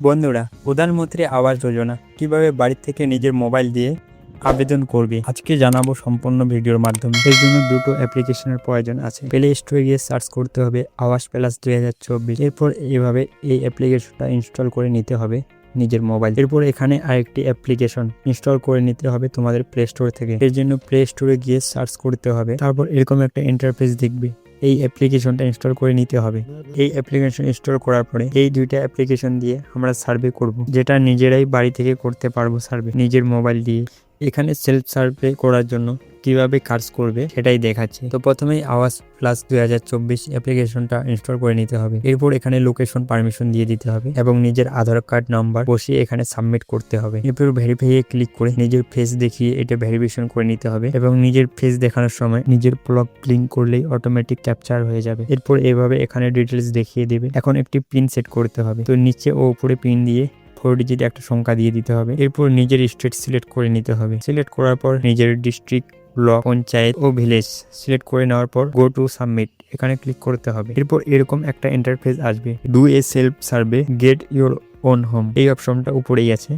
বন্ধুরা, প্রধানমন্ত্রী আবাস যোজনা কিভাবে বাড়ি থেকে নিজের মোবাইল দিয়ে আবেদন করবে আজকে জানাবো সম্পূর্ণ ভিডিওর মাধ্যমে। এর জন্য দুটো অ্যাপ্লিকেশনের প্রয়োজন আছে। প্লে স্টোরে গিয়ে সার্চ করতে হবে আবাস প্লাস 2024। এরপর এইভাবে এই অ্যাপ্লিকেশনটা ইনস্টল করে নিতে হবে নিজের মোবাইল। এরপর এখানে আরেকটি অ্যাপ্লিকেশন ইনস্টল করে নিতে হবে তোমাদের প্লে স্টোর থেকে। এর জন্য প্লে স্টোরে গিয়ে সার্চ করতে হবে, তারপর এরকম একটা ইন্টারফেস দেখবে। এই অ্যাপ্লিকেশনটা ইনস্টল করে নিতে হবে। এই অ্যাপ্লিকেশন ইনস্টল করার পরে এই দুইটা অ্যাপ্লিকেশন দিয়ে আমরা সার্ভে করব, যেটা নিজেরাই বাড়ি থেকে করতে পারবো সার্ভে নিজের মোবাইল দিয়ে। এখানে সেলফ সার্ভে করার জন্য কিভাবে কাজ করবে সেটাই দেখাচ্ছে। তো প্রথমেই আওয়াজ প্লাস 2024 অ্যাপ্লিকেশনটা ইনস্টল করে নিতে হবে। এরপর এখানে লোকেশন পারমিশন দিয়ে দিতে হবে এবং নিজের আধার কার্ড নাম্বার বসিয়ে এখানে সাবমিট করতে হবে। এরপর ভেরিফাইয়ে ক্লিক করে নিজের ফেস দেখিয়ে এটা ভেরিফিকেশন করে নিতে হবে এবং নিজের ফেস দেখানোর সময় নিজের প্লগ ক্লিক করলেই অটোমেটিক ক্যাপচার হয়ে যাবে। এরপর এইভাবে এখানে ডিটেলস দেখিয়ে দেবে। এখন একটি পিন সেট করতে হবে। তো নিচে ও উপরে পিন দিয়ে 4 ডিজিট একটা সংখ্যা দিয়ে দিতে হবে। এরপর নিজের স্টেট সিলেক্ট করে নিতে হবে। সিলেক্ট করার পর নিজের ডিস্ট্রিক্ট, ব্লক, পঞ্চায়েত ও ভিলেজ সিলেক্ট করে নেওয়ার পর গো টু সাবমিট এখানে ক্লিক করতে হবে। এরপর এরকম একটা ইন্টারফেস আসবে, do a self survey get your own home. এই অপশনটা উপরেই আছে,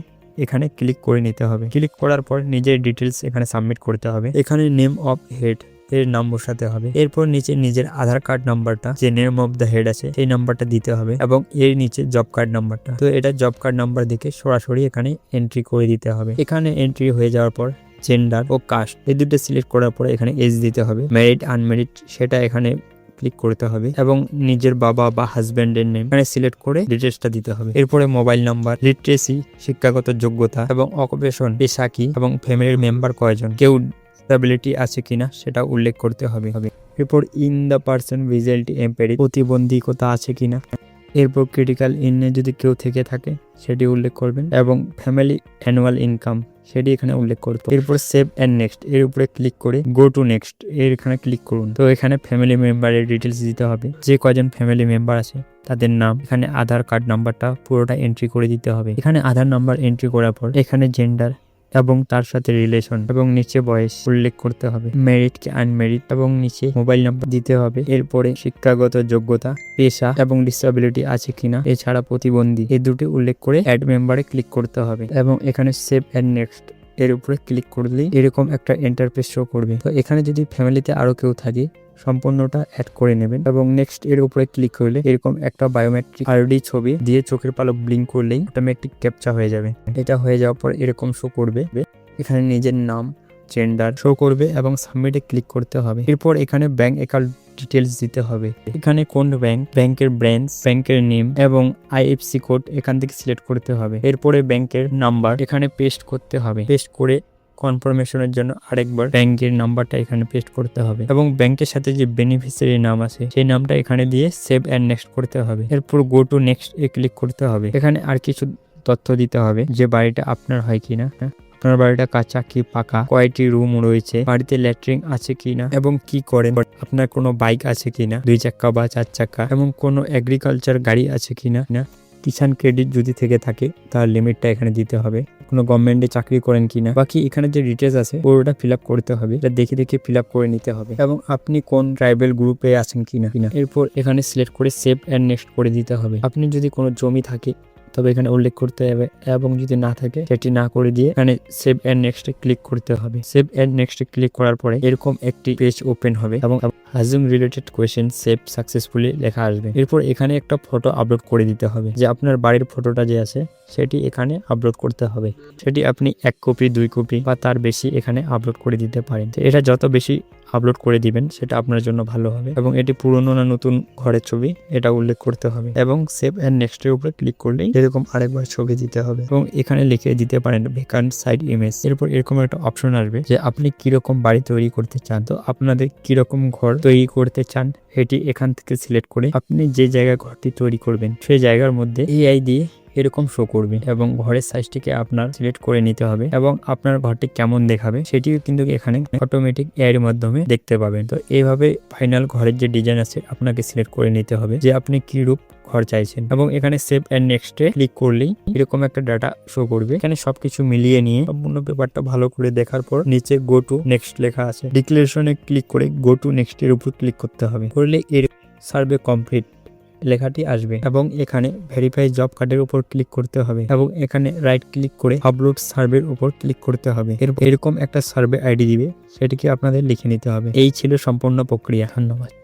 এখানে ক্লিক করে নিতে হবে। ক্লিক করার পর নিজের ডিটেলস এখানে সাবমিট করতে হবে। এখানে নেম অফ হেড এর নাম বসাতে হবে। এরপর নিচে নিজের আধার কার্ড নাম্বারটা, যে নেম অফ দ্য হেড আছে সেই নাম্বারটা দিতে হবে এবং এর নিচে জব কার্ড নাম্বারটা। তো এটা জব কার্ড নাম্বার দেখে সরাসরি এখানে এন্ট্রি করে দিতে হবে। এখানে এন্ট্রি হয়ে যাওয়ার পর জেন্ডার ও কাস্ট এই দুটো সিলেক্ট করার পরে এখানে এজ দিতে হবে। ম্যারিড আনম্যারিড সেটা এখানে ক্লিক করতে হবে এবং নিজের বাবা বা হাজবেন্ডের নেম এখানে সিলেক্ট করে ডিটেলসটা দিতে হবে। এরপরে মোবাইল নাম্বার, লিটারেসি, শিক্ষাগত যোগ্যতা এবং অকুপেশন, পেশা কি এবং ফ্যামিলির মেম্বার কয়জন, কেউ ডিসেবিলিটি আছে কিনা সেটা উল্লেখ করতে হবে। এরপর ইন দ্য পার্সন ভিজুয়ালিটি এম্পেয়ার্ড, প্রতিবন্ধকতা আছে কিনা। এরপর ক্রিটিক্যাল ইলনেস যদি কেউ থেকে থাকে সেটি উল্লেখ করবেন এবং ফ্যামিলি অ্যানুয়াল ইনকাম সেটি এখানে উল্লেখ করতে। এরপর সেভ অ্যান্ড নেক্সট এর উপরে ক্লিক করে গো টু নেক্সট এর এখানে ক্লিক করুন। তো এখানে ফ্যামিলি মেম্বারের ডিটেলস দিতে হবে, যে কয়জন ফ্যামিলি মেম্বার আছে তাদের নাম, এখানে আধার কার্ড নাম্বারটা পুরোটা এন্ট্রি করে দিতে হবে। এখানে আধার নাম্বার এন্ট্রি করার পর এখানে জেন্ডার এবং তার সাথে রিলেশন এবং নিচে বয়স উল্লেখ করতে হবে, ম্যারিড কি আনম্যারিড এবং নিচে মোবাইল নাম্বার দিতে হবে। এরপরে শিক্ষাগত যোগ্যতা, পেশা এবং ডিসেবিলিটি আছে কিনা, এছাড়া প্রতিবন্ধী এই দুটি উল্লেখ করে অ্যাড মেম্বারে ক্লিক করতে হবে এবং এখানে সেভ অ্যান্ড নেক্সট এর উপরে ক্লিক করলেই এরকম একটা ইন্টারফেস শো করবে। তো এখানে যদি ফ্যামিলিতে আরো কেউ থাকে সম্পূর্ণটা অ্যাড করে নেবেন এবং নেক্সট এর উপরে ক্লিক করলে এরকম একটা বায়োমেট্রিক আইডি ছবি দিয়ে চোখের পালক ব্লিঙ্ক করলেই অটোমেটিক ক্যাপচার হয়ে যাবে। এটা হয়ে যাওয়ার পর এরকম শো করবে, এখানে নিজের নাম, জেন্ডার শো করবে এবং সাবমিটে ক্লিক করতে হবে। এরপর এখানে ব্যাংক অ্যাকাউন্ট ডিটেলস দিতে হবে, এখানে কোন ব্যাংক, ব্যাংকের ব্রাঞ্চ, ব্যাংকের নেম এবং আইএফসি কোড এখান থেকে সিলেক্ট করতে হবে। এরপরে ব্যাংকের নাম্বার এখানে পেস্ট করতে হবে। পেস্ট করে কনফার্মেশনের জন্য আরেকবার ব্যাংকের নাম্বারটা এখানে পেস্ট করতে হবে এবং ব্যাংকের সাথে যে বেনিফিশিয়ারি নাম আছে সেই নামটা এখানে দিয়ে সেভ অ্যান্ড নেক্সট করতে হবে। এরপর গো টু নেক্সট এ ক্লিক করতে হবে। এখানে আর কিছু তথ্য দিতে হবে, যে বাড়িটা আপনার হয় কিনা, আপনার বাড়িটা কাঁচা কি পাকা, কয়টি রুম রয়েছে, বাড়িতে ল্যাট্রিন আছে কিনা এবং কি করেন, আপনার কোনো বাইক আছে কিনা 2 চাকা বা 4 চাকা এবং কোনো এগ্রিকালচার গাড়ি আছে কিনা, কিষাণ ক্রেডিট যদি থেকে থাকে তার লিমিটটা এখানে দিতে হবে, কোনো গভর্নমেন্টে চাকরি করেন কিনা। বাকি এখানে যে ডিটেলস আছে পুরোটা ফিল আপ করতে হবে, এটা দেখে দেখে ফিল আপ করে নিতে হবে এবং আপনি কোন ট্রাইবাল গ্রুপে আছেন কিনা। এরপর এখানে সিলেক্ট করে সেভ অ্যান্ড নেক্সট করে দিতে হবে। আপনি যদি কোনো জমি থাকে তবে এখানে উল্লেখ করতে হবে এবং যদি না থাকে সেটি না করে দিয়ে এখানে সেভ এন্ড নেক্সট ক্লিক করতে হবে। সেভ এন্ড নেক্সট ক্লিক করার পরে এরকম একটি পেজ ওপেন হবে এবং হাজুম রিলেটেড কোয়েশ্চেন সেভ সাকসেসফুলি লেখা আসবে। এরপর এখানে একটা ফটো আপলোড করে দিতে হবে, যে আপনার বাড়ির ফটোটা যে আছে সেটি এখানে আপলোড করতে হবে। সেটি আপনি 1 কপি 2 কপি বা তার বেশি এখানে আপলোড করে দিতে পারেন। তো এটা যত বেশি আপলোড করে দিবেন সেটা আপনার জন্য ভালো হবে এবং এটি পুরনো না নতুন ঘরের ছবি এটা উল্লেখ করতে হবে এবং সেভ এন্ড নেক্সট এর উপরে ক্লিক করলেই এরকম আরেকবার ছবি দিতে হবে এবং এখানে লিখে দিতে পারেন ভ্যাকান্ট সাইট ইমেজ। এরপর এরকম একটা অপশন আসবে যে আপনি কিরকম বাড়ি তৈরি করতে চান, তো আপনাদের কিরকম ঘর তৈরি করতে চান এটি এখান থেকে সিলেক্ট করে আপনি যে জায়গায় ঘরটি তৈরি করবেন সেই জায়গার মধ্যে এআই দিয়ে এরকম শো করবে এবং ঘরের সাইজটিকে আপনার সিলেক্ট করে নিতে হবে এবং আপনার ঘরটি কেমন দেখাবে সেটিও কিন্তু এখানে অটোমেটিক এআই এর মাধ্যমে দেখতে পাবেন। তো এইভাবে ফাইনাল ঘরের যে ডিজাইন আছে আপনাকে সিলেক্ট করে নিতে হবে যে আপনি কি রূপ ঘর চাইছেন এবং এখানে সেভ এন্ড নেক্সট এ ক্লিক করলেই এরকম একটা ডাটা শো করবে। এখানে সবকিছু মিলিয়ে নিয়ে সম্পূর্ণ পেপারটা ভালো করে দেখার পর নিচে গো টু নেক্সট লেখা আছে, ডিক্লারেশনে ক্লিক করে গো টু নেক্সট এর উপর ক্লিক করতে হবে। করলে এর সার্ভে কমপ্লিট লেখাটি আসবে এবং এখানে ভেরিফাই জব কার্ডের উপর ক্লিক করতে হবে এবং এখানে রাইট ক্লিক করে আপলোড সার্ভের উপর ক্লিক করতে হবে। এরকম একটা সার্ভে আইডি দিবে, সেটিকে আপনাদের লিখে নিতে হবে। এই ছিল সম্পূর্ণ প্রক্রিয়া। ধন্যবাদ।